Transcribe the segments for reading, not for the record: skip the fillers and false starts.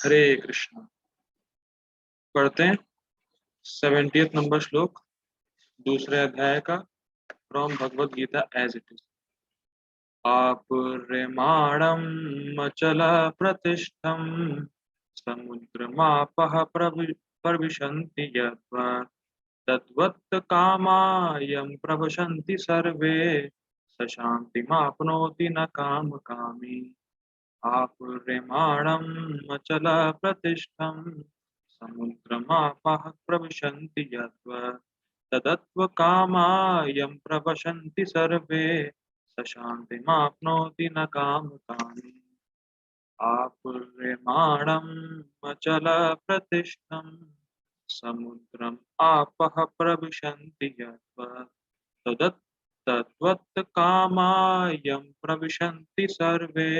हरे कृष्ण। पढ़ते हैं 70th number श्लोक दूसरे अध्याय का from Bhagavad Gita as it is. आपुर्यमाणम अचल प्रतिष्ठम समुद्रमापः प्रविशन्ति यद्वा तद्वत् कामायं प्रविशन्ति सर्वे स शान्तिमाप्नोति न कामकामी। आपुर्यमाणम् अचल प्रतिष्ठम समुद्रमापः प्रविशन्ति यद्वा तदत्वकामायं प्रविशन्ति सर्वे स शान्तिमाप्नोति न कामकामी। आपुर्यमाणम् अचल प्रतिष्ठम समुद्रम् आपः प्रविशन्ति यद्वा तद्वत् कामायं प्रविशन्ति सर्वे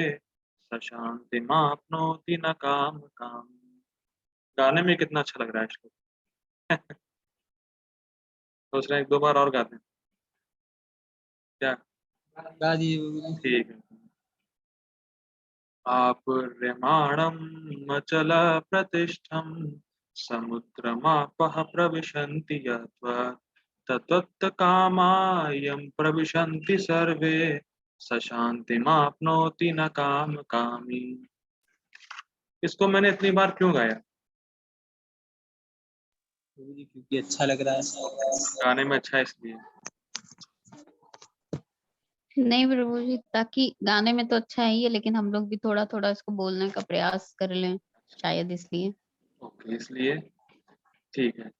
स शान्तिमाप्नोति न कामकामी। गाने में कितना अच्छा लग रहा है श्लोक। सोच रहे हैं एक दो बार और गाते हैं क्या? गा दिए। ठीक है। आपुर्यमाणम् अचल प्रतिष्ठम समुद्रमापः प्रविशन्ति यद्वा तद्वत् कामायं प्रविशन्ति सर्वे स शान्तिमाप्नोति न कामकामी। इसको मैंने इतनी बार क्यों गाया? क्योंकि अच्छा लग रहा है। गाने में अच्छा है इसलिए। नहीं प्रभु जी, ताकि गाने में तो अच्छा ही है, लेकिन हम लोग भी थोड़ा थोड़ा इसको बोलने का प्रयास कर लें, शायद इसलिए। ओके, इसलिए ठीक है।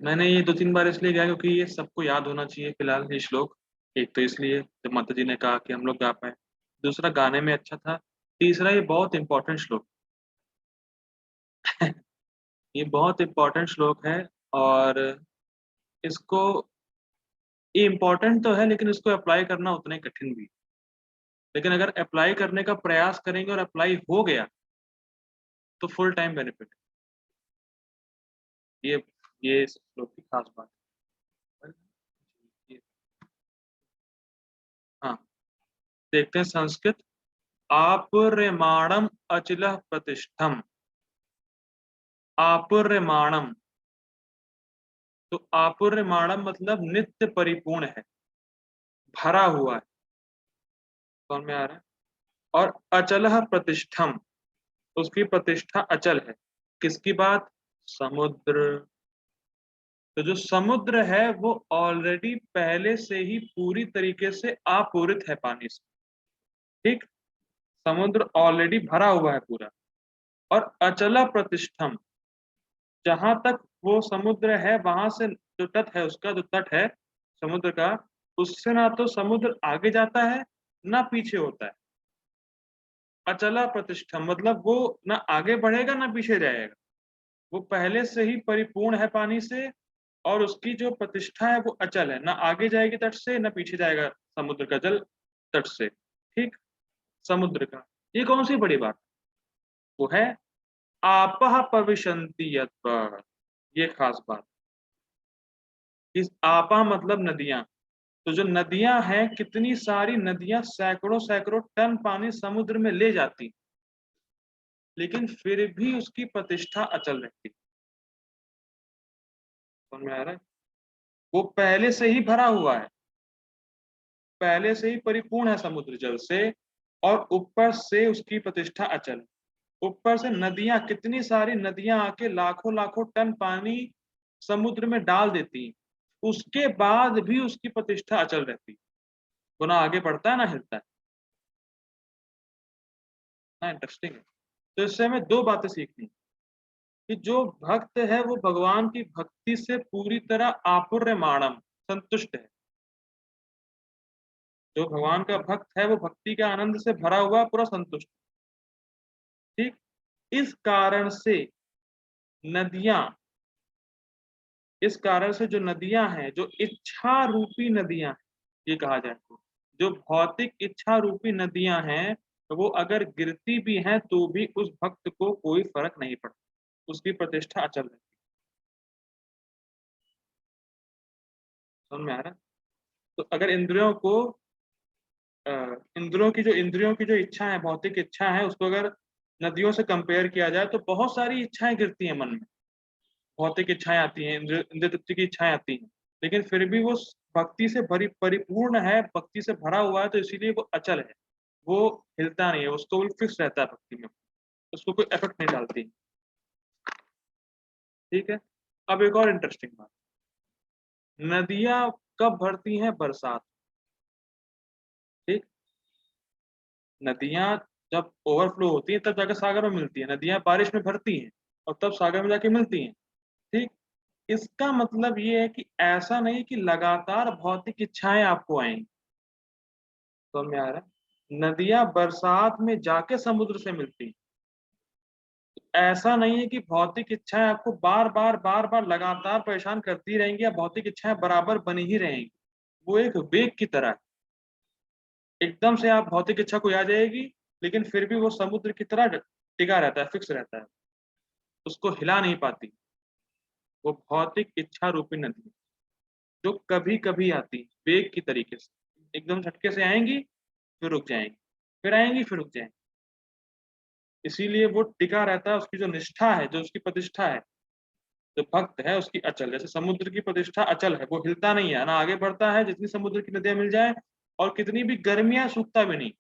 मैंने ये 2-3 बार इसलिए गाया क्योंकि ये सबको याद होना चाहिए फिलहाल ये श्लोक। एक तो इसलिए जब माता जी ने कहा कि हम लोग गा पाए, दूसरा गाने में अच्छा था, तीसरा ये बहुत इंपॉर्टेंट श्लोक ये बहुत इंपॉर्टेंट श्लोक है। और इसको ये इम्पोर्टेंट तो है लेकिन इसको अप्लाई करना उतना ही कठिन भी है। लेकिन अगर अप्लाई करने का प्रयास करेंगे और अप्लाई हो गया तो फुल टाइम बेनिफिट है। ये इस श्लोक की खास बात है। हाँ, देखते हैं संस्कृत। आपुर्यमाणम अचिल प्रतिष्ठम। आपुर्यमाणम, तो आपुर्यमाणम मतलब नित्य परिपूर्ण है, भरा हुआ है। समझ में आ रहा है? और अचल प्रतिष्ठम, उसकी प्रतिष्ठा अचल है। किसकी बात? समुद्र। तो जो समुद्र है वो ऑलरेडी पहले से ही पूरी तरीके से आपूरित है पानी से। ठीक, समुद्र ऑलरेडी भरा हुआ है पूरा। और अचला प्रतिष्ठम, जहां तक वो समुद्र है वहां से जो तट है, उसका जो तट है समुद्र का, उससे ना तो समुद्र आगे जाता है ना पीछे होता है। अचला प्रतिष्ठम मतलब वो ना आगे बढ़ेगा ना पीछे जाएगा, वो पहले से ही परिपूर्ण है पानी से। और उसकी जो प्रतिष्ठा है वो अचल है, ना आगे जाएगी तट से ना पीछे जाएगा समुद्र का जल तट से। ठीक, समुद्र का ये कौन सी बड़ी बात? वो है आपह प्रविशन्ति यत्र, ये खास बात। इस आपा मतलब नदियां। तो जो नदियां हैं, कितनी सारी नदियां सैकड़ों सैकड़ों टन पानी समुद्र में ले जाती, लेकिन फिर भी उसकी प्रतिष्ठा अचल रहती। समझ में आ रहा है? वो पहले से ही भरा हुआ है, पहले से ही परिपूर्ण है समुद्र जल से, और ऊपर से उसकी प्रतिष्ठा अचल है। ऊपर से नदियां, कितनी सारी नदियां आके लाखों लाखों टन पानी समुद्र में डाल देती, उसके बाद भी उसकी प्रतिष्ठा अचल रहती। वो ना आगे बढ़ता है ना हिलता है। ना इंटरेस्टिंग है। तो इससे हमें दो बातें सीखनी कि जो भक्त है वो भगवान की भक्ति से पूरी तरह आपुर्यमाणम, संतुष्ट है। जो भगवान का भक्त है वो भक्ति के आनंद से भरा हुआ पूरा संतुष्ट। ठीक, इस कारण से नदियां, इस कारण से जो नदियां हैं, जो इच्छा रूपी नदियां हैं, ये कहा जाए तो जो भौतिक इच्छा रूपी नदियां हैं, तो वो अगर गिरती भी हैं तो भी उस भक्त को कोई फर्क नहीं पड़ता, उसकी प्रतिष्ठा अचल रहती है। समझ में आ रहा है? तो अगर इंद्रियों की जो इच्छा है, भौतिक इच्छा है, उसको अगर नदियों से कंपेयर किया जाए तो बहुत सारी इच्छाएं गिरती हैं मन में, भौतिक इच्छाएं आती हैं, इंद्रिय तृप्ति की इच्छाएं आती हैं, लेकिन फिर भी वो भक्ति से परिपूर्ण है, भक्ति से भरा हुआ है, तो इसीलिए वो अचल है, वो हिलता नहीं है, उसको फिक्स रहता है भक्ति में, उसको कोई इफेक्ट नहीं डालती। ठीक है। अब एक और इंटरेस्टिंग बात, नदियां कब भरती हैं? बरसात। ठीक। नदियां जब ओवरफ्लो होती हैं तब जाकर सागर में मिलती है, नदियां बारिश में भरती हैं और तब सागर में जाके मिलती हैं। ठीक। इसका मतलब ये है कि ऐसा नहीं कि लगातार भौतिक इच्छाएं आपको आएंगी। समझ में आ रहा है? नदियां बरसात में जाके समुद्र से मिलती हैं। ऐसा नहीं है कि भौतिक इच्छाएं आपको बार बार लगातार परेशान करती रहेंगी या भौतिक इच्छाएं बराबर बनी ही रहेंगी। वो एक वेग की तरह है, एकदम से आप भौतिक इच्छा को आ जाएगी, लेकिन फिर भी वो समुद्र की तरह टिका रहता है, फिक्स रहता है, उसको हिला नहीं पाती। वो भौतिक इच्छा रूपी नदी है, जो कभी कभी आती है वेग की तरीके से, एकदम झटके से आएंगी फिर रुक जाएंगी, फिर आएंगी फिर रुक जाएंगी। इसीलिए वो टिका रहता है, उसकी जो निष्ठा है, जो उसकी प्रतिष्ठा है, जो भक्त है उसकी अचल। जैसे समुद्र की प्रतिष्ठा अचल है, वो हिलता नहीं है ना, आगे बढ़ता है, जितनी समुद्र की नदियां मिल जाए और कितनी भी गर्मियां, सूखता भी नहीं।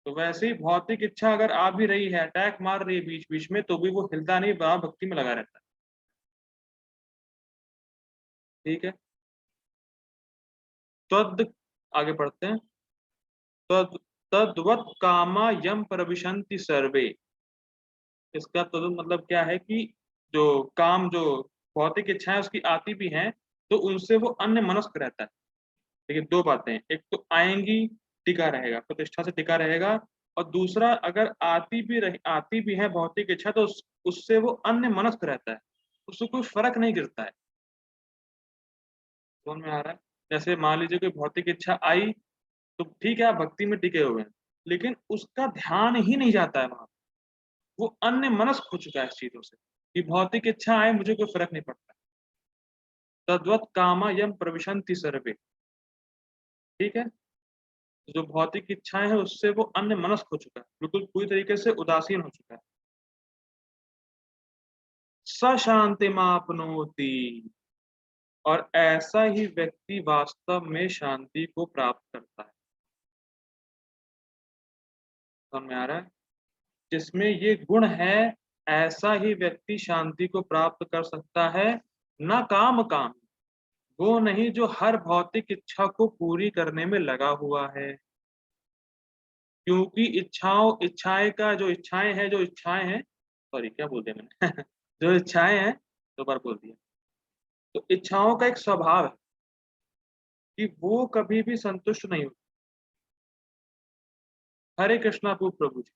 तो वैसे ही भौतिक इच्छा अगर आ भी रही है, अटैक मार रही है बीच बीच में, तो भी वो हिलता नहीं, बड़ा भक्ति में लगा रहता है। ठीक है। तद, आगे पढ़ते हैं। तद तद्वत कामा यम प्रविशन्ति सर्वे। इसका तद मतलब क्या है कि जो काम, जो भौतिक इच्छाएं उसकी आती भी हैं, तो उनसे वो अन्य मनस्क रहता है। देखिए दो बातें, एक तो आएंगी, टिका रहेगा, प्रतिष्ठा से टिका रहेगा, और दूसरा अगर आती भी है भौतिक इच्छा, तो उससे वो अन्य मनस्क रहता है, उससे कोई फर्क नहीं गिरता है। समझ में आ रहा है? जैसे मान लीजिए कोई भौतिक इच्छा आई, तो ठीक है आप भक्ति में टिके हुए हैं, लेकिन उसका ध्यान ही नहीं जाता है वहां, वो अन्य मनस्क हो चुका है इस चीजों से, कि भौतिक इच्छा आए मुझे कोई फर्क नहीं पड़ता। तद्वत कामा यम प्रविशन्ति सर्वे। ठीक है। जो भौतिक इच्छाएं हैं उससे वो अन्य मनस्क हो चुका है, बिल्कुल पूरी तरीके से उदासीन हो चुका है। स शांति मापनोति। और ऐसा ही व्यक्ति वास्तव में शांति को प्राप्त करता है। समझ में आ रहा है? जिसमें ये गुण है, ऐसा ही व्यक्ति शांति को प्राप्त कर सकता है। न काम काम, वो नहीं जो हर भौतिक इच्छा को पूरी करने में लगा हुआ है, क्योंकि इच्छाएं हैं, सॉरी क्या बोल दिया मैंने जो इच्छाएं हैं, दो बार बोल दिया। तो इच्छाओं का एक स्वभाव है कि वो कभी भी संतुष्ट नहीं होती। हरे कृष्णा प्रभु जी।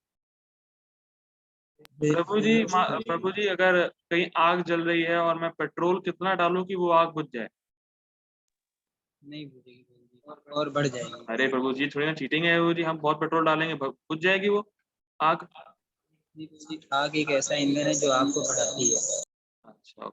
प्रभु जी अगर कहीं आग जल रही है और मैं पेट्रोल कितना डालूं कि वो आग बुझ जाए? नहीं बुझेगी जल्दी, और बढ़ जाएगी। अरे प्रभु जी थोड़ी ना चीटिंग है प्रभु जी, हम बहुत पेट्रोल डालेंगे बुझ जाएगी वो आग। आग एक ऐसा ईंधन है जो आग को बढ़ाती है। अच्छा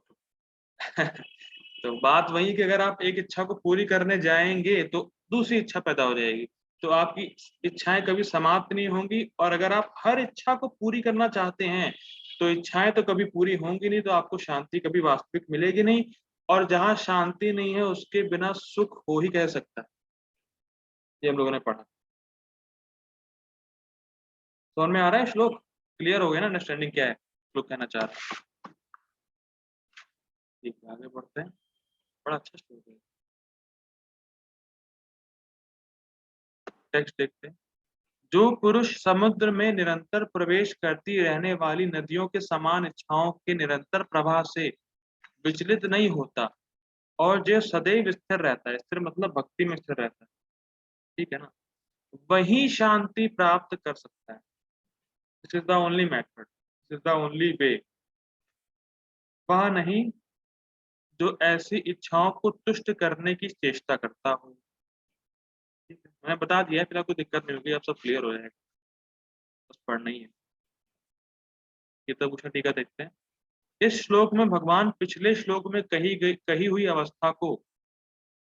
तो बात वही कि अगर आप एक इच्छा को पूरी करने जाएंगे तो दूसरी इच्छा पैदा हो जाएगी, तो आपकी इच्छाएं कभी समाप्त नहीं होंगी। और अगर आप हर इच्छा को पूरी करना चाहते हैं तो इच्छाएं तो कभी पूरी होंगी नहीं, तो आपको शांति कभी वास्तविक मिलेगी नहीं। और जहां शांति नहीं है उसके बिना सुख हो ही कह सकता है, ये हम लोगों ने पढ़ा। समझ में आ रहा है श्लोक? क्लियर हो गया ना, अंडरस्टैंडिंग क्या है श्लोक कहना चाह रहा है? ठीक है आगे बढ़ते हैं, बड़ा अच्छा श्लोक है। टेक्स्ट देखते हैं। जो पुरुष समुद्र में निरंतर प्रवेश करती रहने वाली नदियों के समान इच्छाओं के निरंतर प्रवाह से विचलित नहीं होता और जो सदैव स्थिर रहता है, स्थिर मतलब भक्ति में स्थिर रहता है, ठीक है ना, वही शांति प्राप्त कर सकता है। This is the only method, this is the only way. वह नहीं जो ऐसी इच्छाओं को तुष्ट करने की चेष्टा करता हो। ठीक है, मैंने बता दिया है, फिलहाल कोई दिक्कत नहीं होगी, अब सब क्लियर हो जाएगा, बस पढ़ना ही है। गीता भूषण टीका देखते हैं। इस श्लोक में भगवान पिछले श्लोक में कही हुई अवस्था को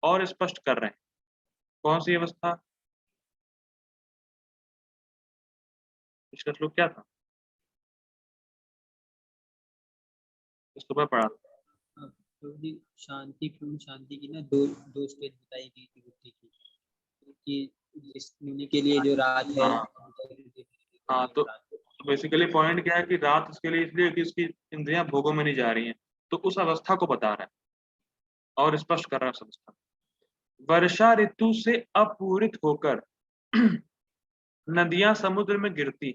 और स्पष्ट कर रहे हैं। कौन सी अवस्था? पिछला श्लोक क्या था? इसके ऊपर पढ़ा था। हाँ, प्रभु जी शांति पूर्ण शांति की ना दो दो स्टेज बताई गई थी बुद्धि की, कि इस मुनि के लिए जो रात है हाँ। हाँ, तो बेसिकली पॉइंट क्या है कि रात इसके लिए इसलिए कि उसकी इंद्रियां भोगों में नहीं जा रही हैं, तो उस अवस्था को बता रहा है और स्पष्ट कर रहा है उस अवस्था। वर्षा ऋतु से अपूरित होकर नदियां समुद्र में गिरती,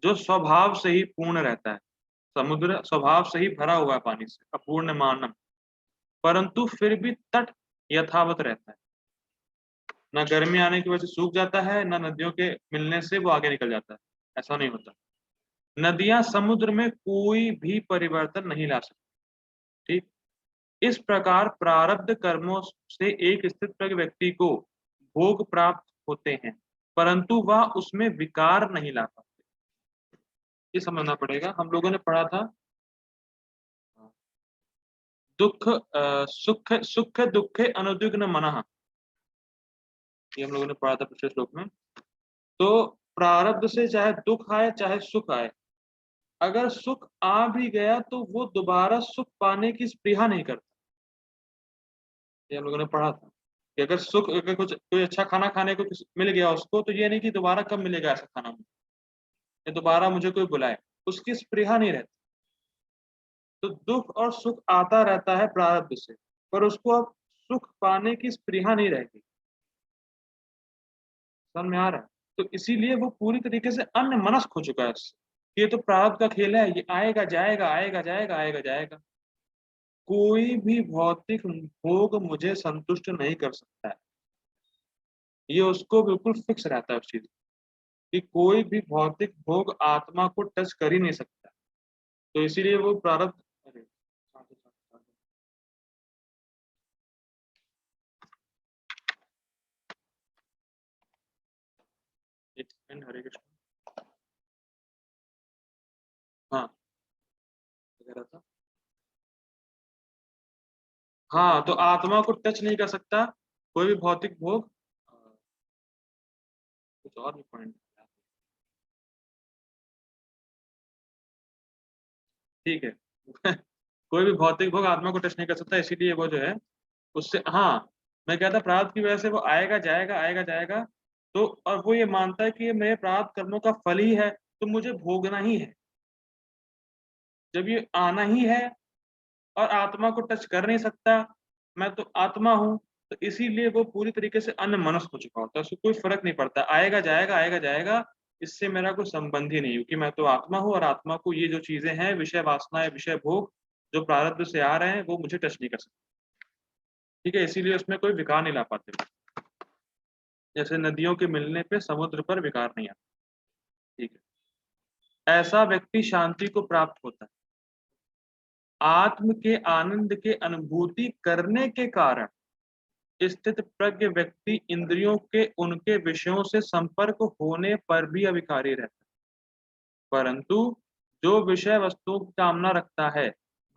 जो स्वभाव से ही पूर्ण रहता है। समुद्र स्वभाव से ही भरा हुआ है पानी से, अपूर्ण मानम, परंतु फिर भी तट यथावत रहता है। न गर्मी आने की वजह से सूख जाता है, न नदियों के मिलने से वो आगे निकल जाता है, ऐसा नहीं होता। नदियां समुद्र में कोई भी परिवर्तन नहीं ला सकती। ठीक, इस प्रकार प्रारब्ध कर्मों से एक स्थित प्रज्ञ व्यक्ति को भोग प्राप्त होते हैं, परंतु वह उसमें विकार नहीं ला पाते। ये समझना पड़ेगा। हम लोगों ने पढ़ा था दुख सुख सुख दुखे अनुद्विग्न मनः, ये हम लोगों ने पढ़ा था पिछले श्लोक में। तो प्रारब्ध से चाहे दुख आए चाहे सुख आए, अगर सुख आ भी गया तो वो दोबारा सुख पाने की स्पृहा नहीं करता। ये हम लोगों ने पढ़ा था कि अगर सुख, अगर कुछ कोई अच्छा खाना खाने को मिल गया उसको, तो ये नहीं कि दोबारा कब मिलेगा ऐसा खाना मुझे, या दोबारा मुझे कोई बुलाए, उसकी स्पृहा नहीं रहती। तो दुख और सुख आता रहता है प्रारब्ध से, पर उसको अब सुख पाने की स्पृहा नहीं रहेगी। समझ में आ रहा है? तो इसीलिए वो पूरी तरीके से अन्य मनस्क हो चुका है उससे। ये तो प्रारब्ध का खेल है, ये आएगा जाएगा आएगा जाएगा आएगा जाएगा। कोई भी भौतिक भोग मुझे संतुष्ट नहीं कर सकता है, ये उसको बिल्कुल फिक्स रहता है उस चीज कि कोई भी भौतिक भोग आत्मा को टच कर ही नहीं सकता। तो इसीलिए वो प्रारब्ध, अरे एक सेकंड, हरे कृष्ण। हाँ, कह रहा था, हाँ, तो आत्मा को टच नहीं कर सकता कोई भी भौतिक भोग। कुछ और भी पॉइंट, ठीक है। कोई भी भौतिक भोग आत्मा को टच नहीं कर सकता, इसीलिए वो जो है उससे, हाँ, मैं कहता प्रारब्ध की वजह से वो आएगा जाएगा आएगा जाएगा। तो और वो ये मानता है कि ये मेरे प्रारब्ध कर्मों का फल ही है, तो मुझे भोगना ही है। जब ये आना ही है और आत्मा को टच कर नहीं सकता, मैं तो आत्मा हूं, तो इसीलिए वो पूरी तरीके से अन्य मनस्क हो चुका होता है। उसको कोई फर्क नहीं पड़ता, आएगा जाएगा, इससे मेरा कोई संबंध ही नहीं, क्योंकि मैं तो आत्मा हूँ और आत्मा को ये जो चीजें हैं, विषय वासनाएं, विषय भोग जो प्रारब्ध से आ रहे हैं, वो मुझे टच नहीं कर सकते। ठीक है, इसीलिए उसमें कोई विकार नहीं ला पाते। जैसे नदियों के मिलने पे समुद्र पर विकार नहीं आता। ठीक है, ऐसा व्यक्ति शांति को प्राप्त होता है। आत्म के आनंद के अनुभूति करने के कारण स्थित प्रज्ञ व्यक्ति इंद्रियों के उनके विषयों से संपर्क होने पर भी अविकारी रहता है, परंतु जो विषय वस्तुओं की कामना रखता है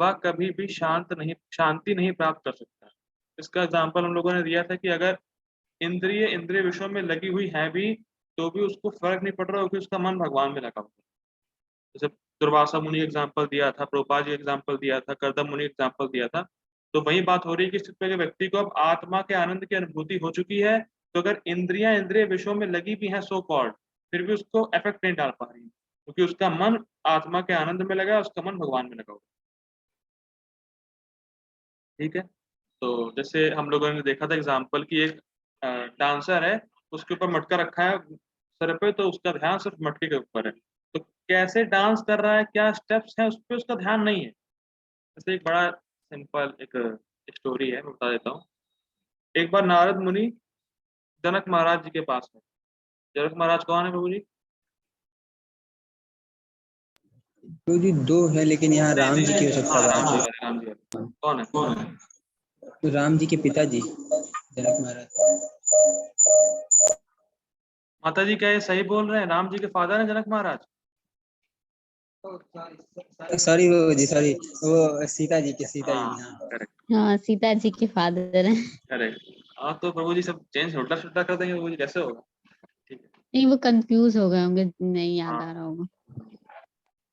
वह कभी भी शांति नहीं प्राप्त कर सकता। इसका एग्जाम्पल हम लोगों ने दिया था कि अगर इंद्रिय विषयों में लगी हुई है भी, तो भी उसको फर्क नहीं पड़ रहा क्योंकि उसका मन भगवान में लगा हुआ है। जैसे दुर्वासा मुनि एग्जाम्पल दिया था, प्रभुपाद जी एग्जाम्पल दिया था, करदम मुनि एग्जाम्पल दिया था। तो वही बात हो रही है कि स्थित के व्यक्ति को अब आत्मा के आनंद की अनुभूति हो चुकी है, तो अगर इंद्रिय विषयों में लगी भी है सो कॉल्ड, फिर भी उसको इफेक्ट नहीं डाल पा रही, क्योंकि उसका मन आत्मा के आनंद में लगा है, उसका मन भगवान में लगा हुआ। ठीक है, तो जैसे हम लोगों ने देखा था एग्जाम्पल की, एक डांसर है, उसके ऊपर मटका रखा है सर पे, तो उसका ध्यान सिर्फ मटके के ऊपर है। तो कैसे डांस कर रहा है, क्या स्टेप्स हैं, उस पर उसका ध्यान नहीं है। जैसे एक बड़ा सिंपल एक स्टोरी है, मैं बता देता हूँ। एक बार नारद मुनि जनक महाराज जी के पास है। जनक महाराज कौन है प्रभु जी? तो जी दो है, लेकिन यहाँ राम जी की हो सकता हाँ, राम जी है। वाले, राम जी वाले कौन है? तो राम जी के पिताजी जनक महाराज। माता जी क्या ये सही बोल रहे हैं? राम जी के फादर हैं जनक महाराज? सॉरी वो जी, सॉरी वो सीता जी के, सीता हाँ, जी। हाँ करेक्ट हाँ, सीता जी के फादर हैं। करेक्ट। हाँ, तो प्रभु जी सब चेंज उल्टा सुल्टा कर देंगे प्रभु जी, कैसे होगा? ठीक है, नहीं, वो कंफ्यूज हो गए होंगे, नहीं याद हाँ, आ रहा होगा।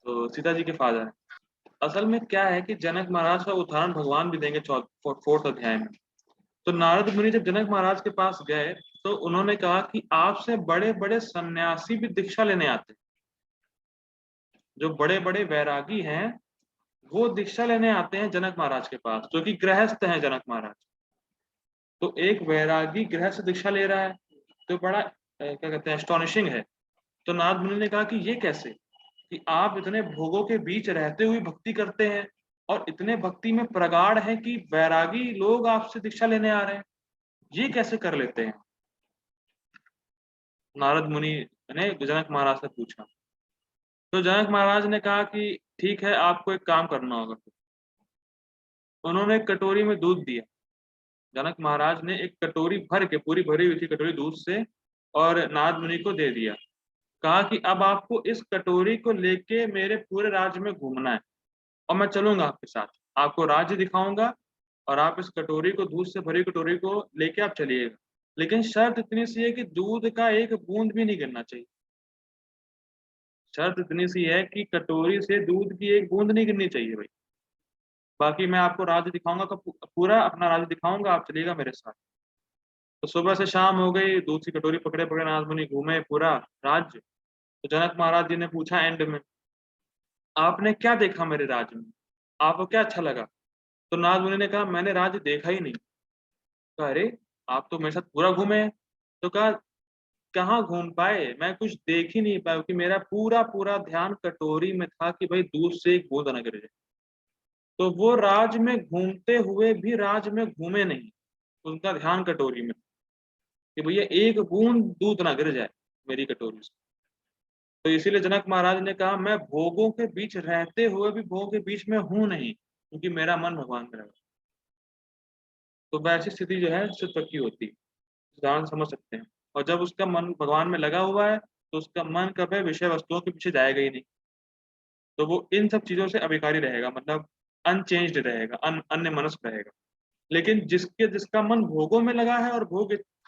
तो सीता जी के फादर हैं। असल में क्या है कि जनक महाराज का उदाहरण भगवान भी देंगे 4th अध्याय में। तो नारद मुनि जब जनक महाराज के पास गए तो उन्होंने कहा कि आपसे बड़े बड़े सन्यासी भी दीक्षा लेने आते हैं, जो बड़े बड़े वैरागी हैं वो दीक्षा लेने आते हैं जनक महाराज के पास, जो कि गृहस्थ हैं जनक महाराज। तो एक वैरागी गृहस्थ दीक्षा ले रहा है तो बड़ा क्या कहते हैं, एस्टोनिशिंग है। तो नारद मुनि ने कहा कि ये कैसे, कि आप इतने भोगों के बीच रहते हुए भक्ति करते हैं और इतने भक्ति में प्रगाढ़ हैं कि वैरागी लोग आपसे दीक्षा लेने आ रहे हैं, ये कैसे कर लेते हैं। नारद मुनि ने जनक महाराज से पूछा। तो जनक महाराज ने कहा कि ठीक है, आपको एक काम करना होगा। उन्होंने एक कटोरी में दूध दिया। जनक महाराज ने एक कटोरी भर के, पूरी भरी हुई थी कटोरी दूध से, और नारद मुनि को दे दिया। कहा कि अब आपको इस कटोरी को लेके मेरे पूरे राज्य में घूमना है और मैं चलूंगा आपके साथ, आपको राज्य दिखाऊंगा और आप इस कटोरी को, दूध से भरी कटोरी को लेके आप चलिएगा। लेकिन शर्त इतनी सी है कि दूध का एक बूंद भी नहीं गिरना चाहिए। शर्त इतनी सी है कि कटोरी से दूध की एक बूंद नहीं गिरनी चाहिए भाई। बाकी मैं आपको राज्य दिखाऊंगा, पूरा अपना राज्य दिखाऊंगा, आप चलिएगा मेरे साथ। तो सुबह से शाम हो गई, दूध की कटोरी पकड़े पकड़े नारद मुनि घूमे पूरा राज्य। तो जनक महाराज जी ने पूछा एंड में, आपने क्या देखा मेरे राज्य में, आपको क्या अच्छा लगा। तो नारद मुनि ने कहा मैंने राज्य देखा ही नहीं। कहा अरे, आप तो मेरे साथ पूरा घूमे हैं। तो कहा कहाँ घूम पाए, मैं कुछ देख ही नहीं पाया क्योंकि मेरा पूरा पूरा ध्यान कटोरी में था कि भाई दूध से एक बूंद न गिर जाए। तो वो राज में घूमते हुए भी राज में घूमे नहीं, उनका ध्यान कटोरी में कि भैया एक बूंद दूध ना गिर जाए मेरी कटोरी से। तो इसीलिए जनक महाराज ने कहा मैं भोगों के बीच रहते हुए भी भोगों के बीच में हूं नहीं, क्योंकि मेरा मन भगवान में लगा। तो वैसी स्थिति जो है चित्त की होती है, उदाहरण समझ सकते हैं। और जब उसका मन भगवान में लगा हुआ है तो उसका मन कभी विषय वस्तुओं के पीछे जाएगा ही नहीं। तो वो इन सब चीजों से अभिकारी रहेगा, मतलब अनचेंज्ड रहेगा, अन्य मनस्क रहेगा। लेकिन जिसका मन भोगों में लगा है और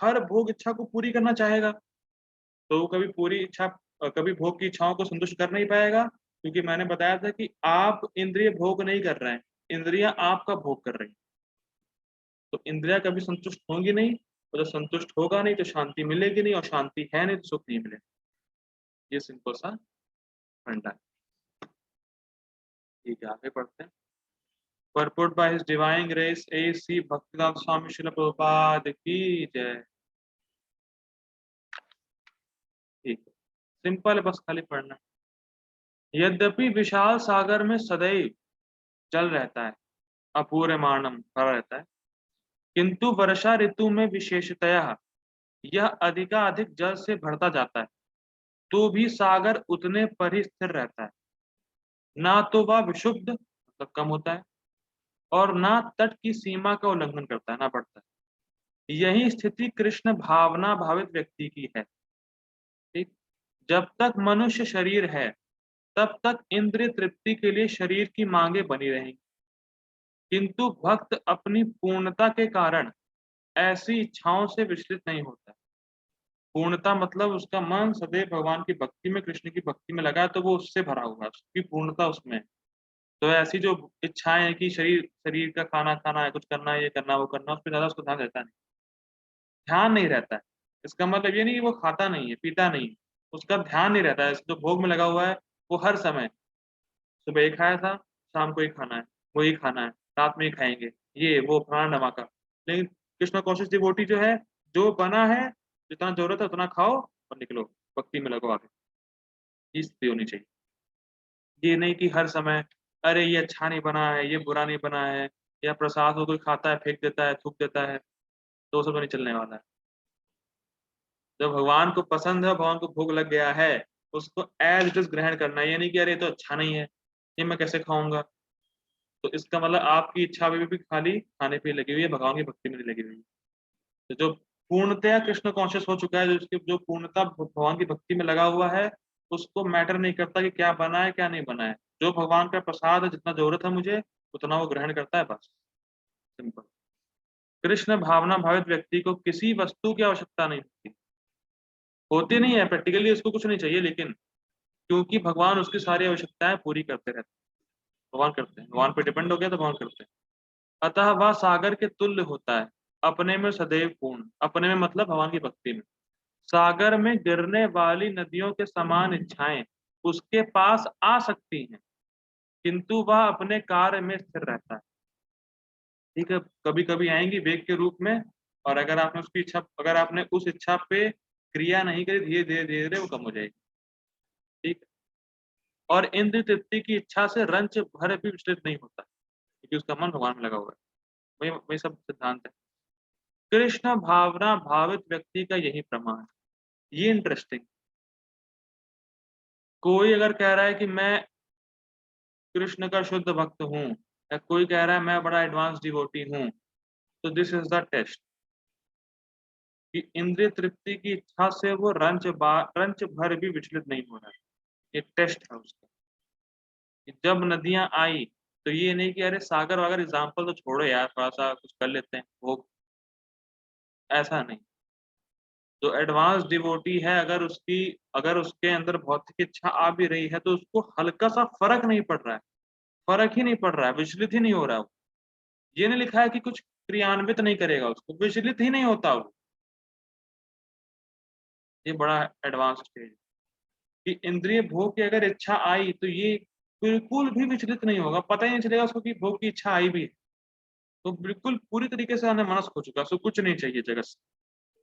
हर भोग इच्छा को पूरी करना चाहेगा, तो वो कभी पूरी इच्छा, कभी भोग की इच्छाओं को संतुष्ट कर नहीं पाएगा। क्योंकि मैंने बताया था कि आप इंद्रिय भोग नहीं कर रहे हैं, इंद्रियां आपका भोग कर रही हैं। तो इंद्रियां कभी संतुष्ट होंगी नहीं, और जब संतुष्ट होगा नहीं तो शांति मिलेगी नहीं, और शांति है नहीं तो सुख नहीं मिलेगा। ये सिंपल सा फंडा है। ठीक है, आगे पढ़ते हैं। Purport by His Divine Grace A.C. Bhaktinath स्वामी श्रील प्रभुपाद की जय। ठीक है, सिंपल है, बस खाली पढ़ना। यद्यपि विशाल सागर में सदैव जल रहता है, अपूर्यमाणम भरा रहता है, किंतु वर्षा ऋतु में विशेषतया यह अधिकाधिक जल से भरता जाता है, तो भी सागर उतने पर ही स्थिर रहता है। ना तो वह विशुद्ध मतलब कम होता है, और ना तट की सीमा का उल्लंघन करता है, ना बढ़ता है। यही स्थिति कृष्ण भावना भावित व्यक्ति की है। ठीक, जब तक मनुष्य शरीर है तब तक इंद्रिय तृप्ति के लिए शरीर की मांगे बनी रहेंगी, किंतु भक्त अपनी पूर्णता के कारण ऐसी इच्छाओं से विचलित नहीं होता। पूर्णता मतलब उसका मन सदैव भगवान की भक्ति में, कृष्ण की भक्ति में लगा है, तो वो उससे भरा हुआ है, उसकी पूर्णता उसमें है। तो ऐसी जो इच्छाएं हैं कि शरीर शरीर का खाना खाना है, कुछ करना है, ये करना वो करना, उस पर ज्यादा उसको ध्यान रहता नहीं, ध्यान नहीं रहता है। इसका मतलब ये नहीं कि वो खाता नहीं है, पीता नहीं है, उसका ध्यान नहीं रहता है। जो भोग में लगा हुआ है वो हर समय, सुबह ये खाया था, शाम को ही खाना है, वही खाना है, रात में ही खाएंगे, ये वो फलाना धमाका। लेकिन कृष्ण कॉन्शियस डिवोटी जो है, जो बना है, जितना जरूरत है उतना खाओ और निकलो, भक्ति में लगो आगे। ये स्थिति होनी चाहिए। ये नहीं कि हर समय अरे ये अच्छा नहीं बना है, ये बुरा नहीं बना है, या प्रसाद को कोई खाता है फेंक देता है, थूक देता है, तो वो सब नहीं चलने वाला है। जब भगवान को पसंद है, भगवान को भोग लग गया है, उसको एज इट इज ग्रहण करना है। ये नहीं कि अरे ये तो अच्छा नहीं है, ये मैं कैसे खाऊंगा। तो इसका मतलब आपकी इच्छा अभी भी खाली खाने पे लगी हुई है, भगवान की भक्ति में नहीं लगी हुई है। तो जो पूर्णतया कृष्ण कॉन्शियस हो चुका है, जो उसकी जो पूर्णता भगवान की भक्ति में लगा हुआ है, उसको मैटर नहीं करता कि क्या बना है क्या नहीं बना है। जो भगवान का प्रसाद है, जितना जरूरत है मुझे उतना वो ग्रहण करता है, बस सिंपल। कृष्ण भावना भावित व्यक्ति को किसी वस्तु की आवश्यकता नहीं होती। होती नहीं है प्रैक्टिकली, उसको कुछ नहीं चाहिए, लेकिन क्योंकि भगवान उसकी सारी आवश्यकताएं पूरी करते रहते हैं, भगवान करते हैं, भगवान पे डिपेंड हो गया तो भगवान करते हैं। अतः वह सागर के तुल्य होता है, अपने में सदैव पूर्ण। अपने में मतलब भगवान की भक्ति में। सागर में गिरने वाली नदियों के समान इच्छाएं उसके पास आ सकती हैं, किंतु वह अपने कार्य में स्थिर रहता है। ठीक है, कभी कभी आएंगी वेग के रूप में, और अगर आपने उस इच्छा पे क्रिया नहीं करी, धीरे धीरे धीरे धीरे वो कम हो जाएगी। ठीक है, और इंद्र तृप्ति की इच्छा से रंच भर भी विचलित नहीं होता, क्योंकि उसका मन भगवान में लगा हुआ है। वही वही सब सिद्धांत है। कृष्ण भावना भावित व्यक्ति का यही प्रमाण है। ये इंटरेस्टिंग, कोई अगर कह रहा है कि मैं कृष्ण का शुद्ध भक्त हूँ, या कोई कह रहा है मैं बड़ा एडवांस डिवोटी हूँ, तो दिस इज द टेस्ट कि इंद्रिय तृप्ति की इच्छा से वो रंच भर भी विचलित नहीं हो रहा है। ये टेस्ट है उसका कि जब नदियां आई तो ये नहीं कि अरे सागर वागर एग्जाम्पल तो छोड़ो यार, थोड़ा सा कुछ कर लेते हैं, वो ऐसा नहीं। जो एडवांस डिवोटी है, अगर उसके अंदर भौतिक इच्छा आ भी रही है तो उसको हल्का सा फर्क नहीं पड़ रहा है, फर्क ही नहीं पड़ रहा है, विचलित ही नहीं हो रहा है। ये नहीं लिखा है कि कुछ क्रियान्वित नहीं करेगा, उसको विचलित ही नहीं होता वो। ये बड़ा एडवांस स्टेज है कि इंद्रिय भोग की अगर इच्छा आई तो ये बिल्कुल भी विचलित नहीं होगा, पता ही नहीं चलेगा उसको कि भोग की इच्छा आई भी है। तो बिल्कुल पूरी तरीके से मनस्क हो चुका, उसको कुछ नहीं चाहिए जगत से,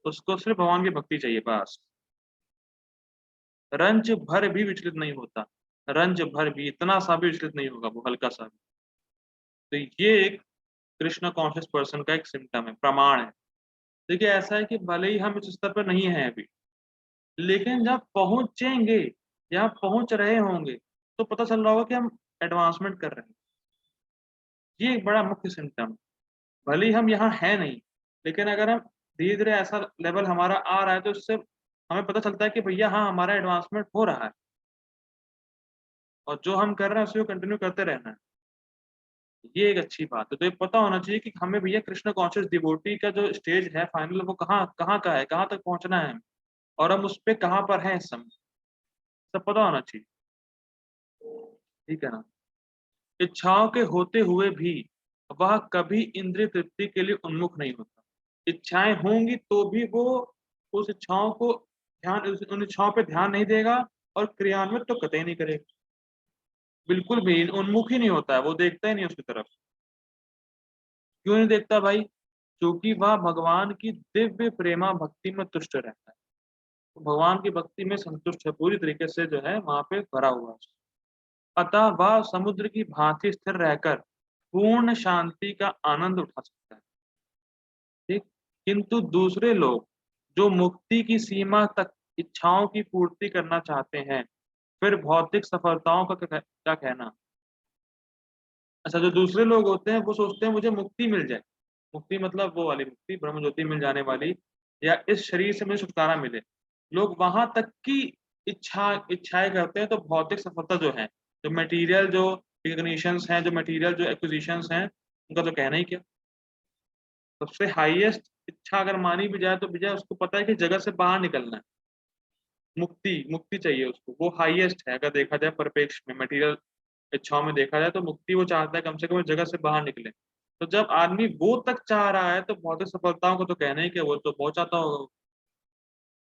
उसको सिर्फ भगवान की भक्ति चाहिए बस। रंच भर भी विचलित नहीं होता, रंच भर भी, इतना सा भी विचलित नहीं होगा वो, हल्का सा भी। तो ये एक कृष्ण कॉन्शियस पर्सन का एक सिम्टम है, प्रमाण है। देखिए ऐसा है कि भले ही हम इस स्तर पर नहीं हैं अभी, लेकिन जब पहुंचेंगे या पहुंच रहे होंगे तो पता चल रहा होगा कि हम एडवांसमेंट कर रहे हैं। ये एक बड़ा मुख्य सिम्टम। भले ही हम यहाँ हैं नहीं, लेकिन अगर हम धीरे धीरे ऐसा लेवल हमारा आ रहा है तो इससे हमें पता चलता है कि भैया हाँ, हमारा एडवांसमेंट हो रहा है, और जो हम कर रहे हैं उसी को कंटिन्यू करते रहना है। ये एक अच्छी बात है। तो ये पता होना चाहिए कि हमें भैया कृष्ण कॉन्शियस डिवोटी का जो स्टेज है फाइनल, वो कहाँ कहाँ का है, कहाँ तक पहुंचना है, और हम उस पर कहाँ पर हैं इस समय, सब पता होना चाहिए। ठीक है ना। इच्छाओं के होते हुए भी वह कभी इंद्रिय तृप्ति के लिए उन्मुख नहीं होता। इच्छाएं होंगी तो भी वो उस इच्छाओं को उन इच्छाओं पे ध्यान नहीं देगा, और क्रियान्वित तो कतई नहीं करेगा, बिल्कुल भी उन्मुख ही नहीं होता है, वो देखता ही नहीं उसकी तरफ। क्यों नहीं देखता भाई? क्योंकि वह भगवान की दिव्य प्रेमा भक्ति में तुष्ट रहता है, तो भगवान की भक्ति में संतुष्ट है, पूरी तरीके से जो है वहां पे भरा हुआ है। अतः वह समुद्र की भांति स्थिर रहकर पूर्ण शांति का आनंद उठा सकता है। ठीक। किंतु दूसरे लोग जो मुक्ति की सीमा तक इच्छाओं की पूर्ति करना चाहते हैं, फिर भौतिक सफलताओं का क्या कहना। अच्छा, जो दूसरे लोग होते हैं वो सोचते हैं मुझे मुक्ति मिल जाए, मुक्ति मतलब वो वाली मुक्ति, ब्रह्म ज्योति मिल जाने वाली, या इस शरीर से मुझे छुटकारा मिले। लोग वहां तक की इच्छाएं करते हैं, तो भौतिक सफलता जो है, जो मटेरियल जो रिकग्निशंस हैं, जो मटेरियल जो एक्विजिशंस हैं, उनका तो कहना ही क्या। सबसे हाईएस्ट इच्छा अगर मानी भी जाए तो भी जाए, उसको पता है कि जगत से बाहर निकलना है, मुक्ति मुक्ति चाहिए उसको, वो हाईएस्ट है अगर देखा जाए परिप्रेक्ष्य में, मटेरियल इच्छाओं में देखा जाए तो मुक्ति वो चाहता है, कम से कम जगत से बाहर निकले। तो जब आदमी वो तक चाह रहा है तो भौतिक सफलताओं को तो कहना ही क्या, वो तो बहुत चाहता होगा।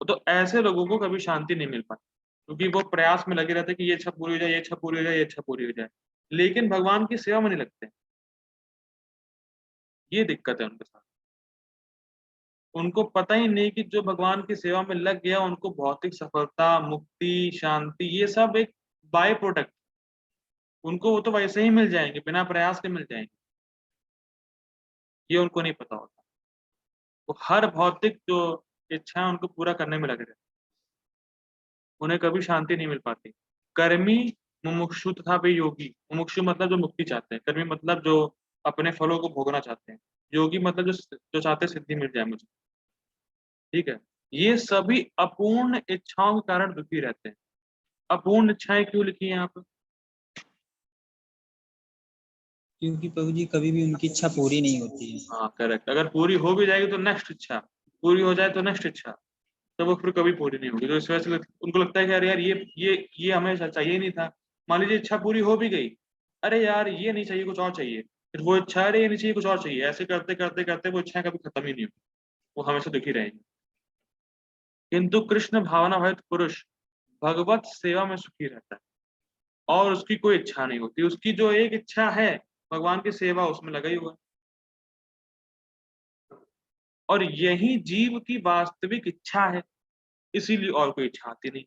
तो ऐसे लोगों को कभी शांति नहीं मिल पाती, क्योंकि वो प्रयास में लगे रहते कि ये इच्छा पूरी हो जाए, ये इच्छा पूरी हो जाए, ये इच्छा पूरी हो जाए, लेकिन भगवान की सेवा में नहीं लगते। ये दिक्कत है उनके साथ। उनको पता ही नहीं कि जो भगवान की सेवा में लग गया, उनको भौतिक सफलता, मुक्ति, शांति, ये सब एक बाय प्रोडक्ट, उनको वो तो वैसे ही मिल जाएंगे, बिना प्रयास के मिल जाएंगे। ये उनको नहीं पता होता। वो हर भौतिक जो इच्छा है उनको पूरा करने में लगे रहते, उन्हें कभी शांति नहीं मिल पाती। कर्मी मुमुक्षु तथा वे योगी। मुमुक्षु मतलब जो मुक्ति चाहते हैं, कर्मी मतलब जो अपने फलों को भोगना चाहते हैं, योगी मतलब जो चाहते सिद्धि मिल जाए मुझे। ठीक है। ये सभी अपूर्ण इच्छाओं के कारण दुखी रहते हैं। अपूर्ण इच्छाएं क्यों लिखी है यहाँ पर? क्योंकि प्रभु जी कभी भी उनकी इच्छा पूरी नहीं होती है। हाँ करेक्ट, अगर पूरी हो भी जाएगी तो नेक्स्ट इच्छा, पूरी हो जाए तो नेक्स्ट इच्छा, तो वो फिर कभी पूरी नहीं होगी। तो इस वजह से उनको लगता है कि अरे यार ये हमें चाहिए नहीं था। मान लीजिए इच्छा पूरी हो भी गई, अरे यार ये नहीं चाहिए, कुछ और चाहिए, फिर वो इच्छा, अरे ये नहीं चाहिए, कुछ और चाहिए, ऐसे करते करते करते वो इच्छाएं कभी खत्म ही नहीं होगी, वो हमेशा दुखी रहेंगे। किंतु कृष्ण भावना भक्त पुरुष भगवत सेवा में सुखी रहता है और उसकी कोई इच्छा नहीं होती। उसकी जो एक इच्छा है भगवान की सेवा, उसमें लगा ही हुआ है। और यही जीव की वास्तविक इच्छा है, इसीलिए और कोई इच्छा आती नहीं।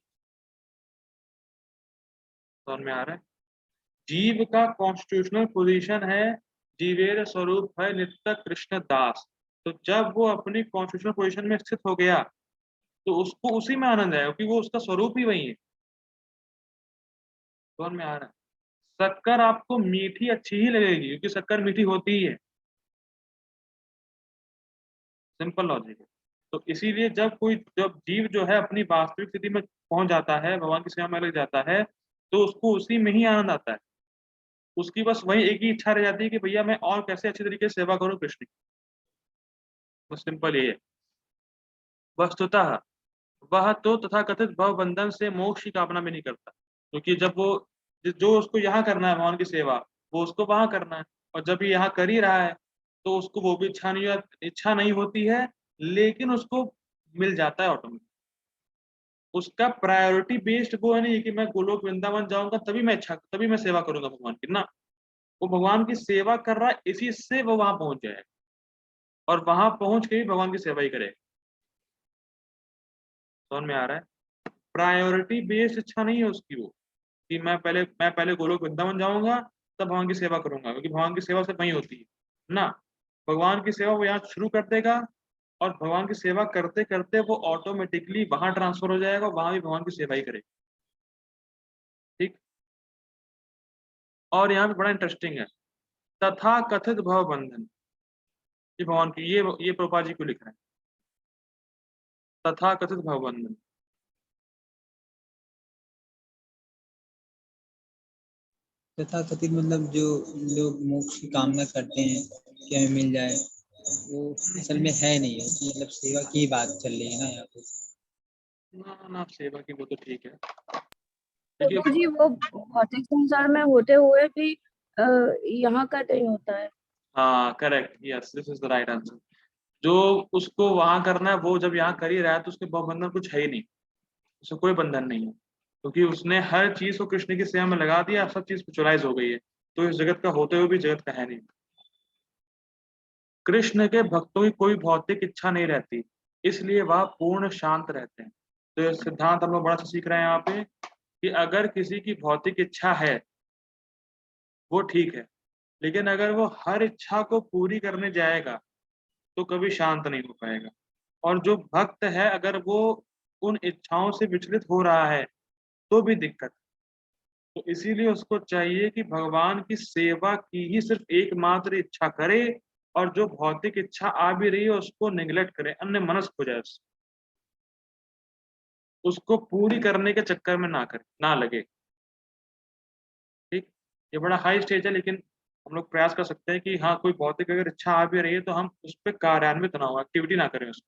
समझ में आ रहा है? जीव का कॉन्स्टिट्यूशनल पोजीशन है, जीवेर स्वरूप है नित्य कृष्ण दास। तो जब वो अपनी कॉन्स्टिट्यूशनल पोजीशन में स्थित हो गया तो उसको उसी में आनंद है, क्योंकि वो उसका स्वरूप ही वही है। समझ में आ रहा है? शक्कर आपको मीठी अच्छी ही लगेगी क्योंकि शक्कर मीठी होती ही है, सिंपल लॉजिक है। तो इसीलिए जब जीव जो है अपनी वास्तविक स्थिति में पहुंच जाता है, भगवान की सेवा में लग जाता है, तो उसको उसी में ही आनंद आता है। उसकी बस वही एक ही इच्छा रह जाती है कि भैया मैं और कैसे अच्छी तरीके से सेवा करूं कृष्ण की। बस सिंपल ये है। वस्तुतः वह तो तथाकथित भव बंधन से मोक्ष की कामना भी नहीं करता, क्योंकि जब वो जो उसको यहाँ करना है भगवान की सेवा, वो उसको वहां करना है। और जब ये यहाँ कर ही रहा है तो उसको वो भी इच्छा नहीं होती है, लेकिन उसको मिल जाता है ऑटोमेटिक। उसका प्रायोरिटी बेस्ड वो है नहीं कि मैं गोलोक वृंदावन जाऊंगा तभी मैं सेवा करूंगा भगवान की ना। वो भगवान की सेवा कर रहा है, इसी से वो वहां पहुंच जाए और वहां पहुंच के भी भगवान की सेवा ही करे। समझ में आ रहा है? प्रायोरिटी बेस्ड इच्छा नहीं है उसकी वो, कि मैं पहले गोलोक वृंदावन जाऊंगा तब भगवान की सेवा करूंगा, क्योंकि भगवान की सेवा सिर्फ वहीं होती है ना। भगवान की सेवा वो यहाँ शुरू कर देगा और भगवान की सेवा करते करते वो ऑटोमेटिकली वहां ट्रांसफर हो जाएगा, वहां भी भगवान की सेवा ही करेगा। ठीक। और यहाँ पे बड़ा इंटरेस्टिंग है, तथा कथित भव बंधन। ये भगवान की ये प्रभुपाद जी को लिख रहे हैं, तथा कथित भव बंधन। तथा कथित मतलब जो लोग मोक्ष की कामना करते हैं कि हमें मिल जाए, वो असल में है नहीं है, मतलब सेवा की बात चल रही है ना यहाँ पे। ना सेवा की वो तो ठीक है, प्रभु देखिए। जी वो भौतिक संसार में होते हुए भी यहाँ का नहीं होता है। हाँ correct, yes this is the right answer. जो उसको वहां करना है वो जब यहाँ कर ही रहा है तो उसके बंधन कुछ है ही नहीं, उसको कोई बंधन नहीं है, क्योंकि उसने हर चीज को कृष्ण की सेवा में लगा दिया, सब चीज पिक्चराइज हो गई है। तो इस जगत का होते हुए भी जगत का है नहीं। कृष्ण के भक्तों की कोई भौतिक इच्छा नहीं रहती, इसलिए वह पूर्ण शांत रहते हैं। तो ये सिद्धांत हम लोग बड़ा सा सीख रहे हैं यहाँ पे, कि अगर किसी की भौतिक इच्छा है वो ठीक है, लेकिन अगर वो हर इच्छा को पूरी करने जाएगा तो कभी शांत नहीं हो पाएगा। और जो भक्त है अगर वो उन इच्छाओं से विचलित हो रहा है तो भी दिक्कत। तो इसीलिए उसको चाहिए कि भगवान की सेवा की ही सिर्फ एकमात्र इच्छा करे, और जो भौतिक इच्छा आ भी रही है उसको निगलेक्ट करे, अन्य मनस्क हो जाए, उसको पूरी करने के चक्कर में ना लगे। ठीक। ये बड़ा हाई स्टेज है, लेकिन हम लोग प्रयास कर सकते हैं कि हाँ कोई भौतिक अगर इच्छा आ भी रही है तो हम उस पर कार्यान्वित ना हो, एक्टिविटी ना करें उसको,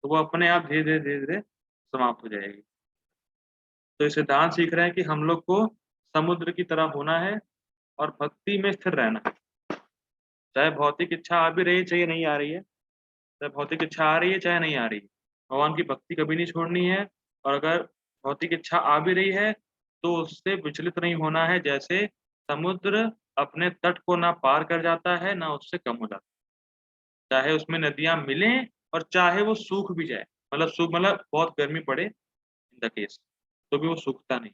तो वो अपने आप धीरे धीरे धीरे धीरे समाप्त हो जाएगी। तो ये सिद्धांत सीख रहे हैं कि हम लोग को समुद्र की तरह होना है और भक्ति में स्थिर रहना है। चाहे भौतिक इच्छा आ भी रही है चाहे नहीं आ रही है, चाहे भौतिक इच्छा आ रही है चाहे नहीं आ रही है, भगवान की भक्ति कभी नहीं छोड़नी है। और अगर भौतिक इच्छा आ भी रही है तो उससे विचलित नहीं होना है, जैसे समुद्र अपने तट को ना पार कर जाता है ना उससे कम हो जाता है। चाहे उसमें नदियां मिलें और चाहे वो सूख भी जाए, मतलब बहुत गर्मी पड़े इन द केस, तो भी वो सूखता नहीं।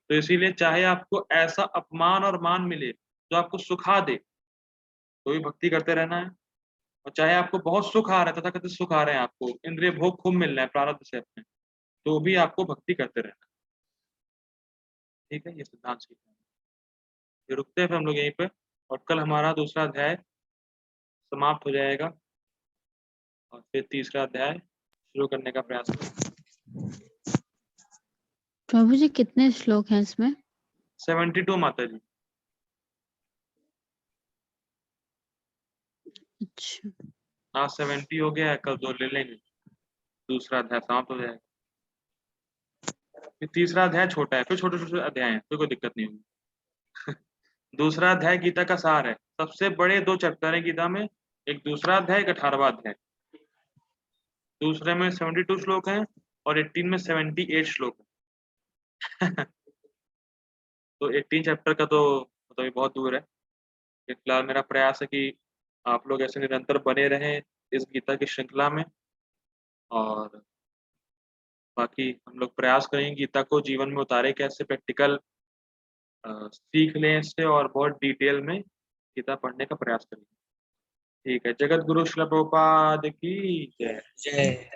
तो इसीलिए चाहे आपको ऐसा अपमान और मान मिले जो आपको सुखा दे, तो भी भक्ति करते रहना है। और चाहे आपको बहुत सुख आ रहा है, तथाकथित सुख आ रहे हैं, आपको इंद्रिय भोग खूब मिल रहे हैं प्रारब्ध से अपने, तो भी आपको भक्ति करते रहना है। ठीक है, ये सिद्धांत सीखना है। ये रुकते हैं फिर हम लोग यहीं पे, और कल हमारा दूसरा अध्याय समाप्त हो जाएगा और फिर तीसरा अध्याय शुरू करने का प्रयास करें। प्रभु जी कितने श्लोक हैं इसमें? 72 माता जी। अच्छा। आज 70 हो गया है, कल 2 ले लेंगे। दूसरा अध्याय समाप्त हो जाएगा। फिर तीसरा अध्याय छोटा है, फिर छोटे छोटे अध्याय हैं, फिर कोई दिक्कत नहीं होगी। दूसरा अध्याय गीता का सार है। सबसे बड़े 2 चैप्टर हैं गीता में, एक दूसरा अध्याय, एक 18वां अध्याय। दूसरे में 72 श्लोक हैं और 18 में 78 श्लोक हैं। तो 18 चैप्टर का तो मतलब ये बहुत दूर है। फिलहाल मेरा प्रयास है कि आप लोग ऐसे निरंतर बने रहें इस गीता की श्रृंखला में, और बाकी हम लोग प्रयास करेंगे गीता को जीवन में उतारे कैसे, प्रैक्टिकल सीख लें इससे और बहुत डिटेल में गीता पढ़ने का प्रयास करेंगे। ठीक है, जगत गुरु श्रील प्रभुपाद की जय। जय